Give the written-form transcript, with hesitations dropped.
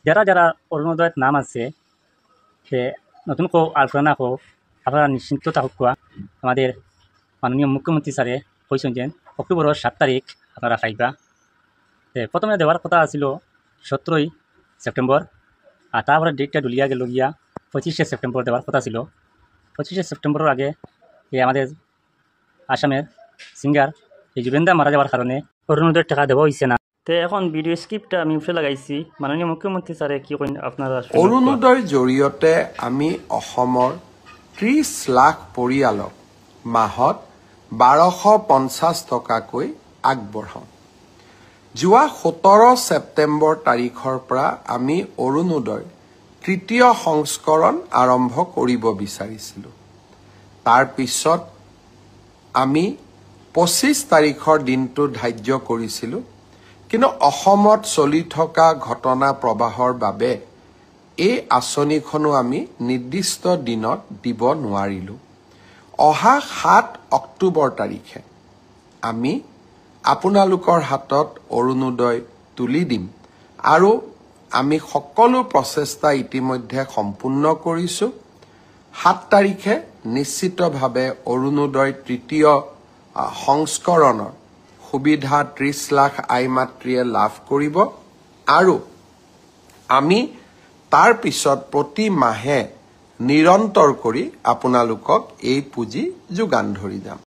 যারা যারা অরুণোদয়ের নাম আছে সে নতুন কেউ আর পুরানা কেউ আপনারা নিশ্চিন্ত থাকুক আমাদের মাননীয় মুখ্যমন্ত্রী স্যারে কইছেন যে অক্টোবরের 7 তারিখ আপনারা পাইবা। প্রথমে দেওয়ার কথা ছিল 17 সেপ্টেম্বর, আর তারপরে ডেটটা ডুলিয়া গেল গিয়া 25 সেপ্টেম্বর দেওয়ার কথা ছিল। 25 সেপ্টেম্বরের আগে আমাদের আসামের সিঙ্গার এই জুবেনদা মারা যাওয়ার কারণে অরুণোদয়ের টাকা দেওয়া হয়েছে না। তো এখন ভিডিও স্ক্রিপ্টটা আমি উঠে লাগাইছি, মাননীয় মুখ্যমন্ত্রী স্যারে কি কইন আপনারা। অৰুণোদয়ৰ জৰিয়তে আমি অসমৰ 30 লাখ পৰিয়ালক মাহত 1250 টকাকৈ আগবঢ়াওঁ। যোৱা 17 ছেপ্টেম্বৰ তাৰিখৰ পৰা আমি অৰুণোদয় তৃতীয় সংস্কৰণ আৰম্ভ কৰিব বিচাৰিছিলোঁ। তাৰ পিছত আমি 25 তাৰিখৰ দিনটো ধাৰ্য কৰিছিলোঁ, কিন্তু অসমত চলি থকা ঘটনা প্ৰবাহৰ বাবে এই আঁচনিখনো আমি নিৰ্দিষ্ট দিনত দিব নোৱাৰিলোঁ। অহা 7 অক্টোবৰ তাৰিখে আমি আপোনালোকৰ হাতত অৰুণোদয় তুলি দিম আৰু আমি সকলো প্ৰচেষ্টা ইতিমধ্যে সম্পূৰ্ণ কৰিছোঁ। 7 তাৰিখে নিশ্চিতভাৱে অৰুণোদয় তৃতীয় সংস্কৰণৰ সুবিধা 30 লাখ আই মাতৃয়ে লাভ কৰিব আৰু আমি তাৰ পিছত প্ৰতি মাহে নিৰন্তৰ কৰি আপোনালোকক এই পুঁজি যোগান ধৰি যাম।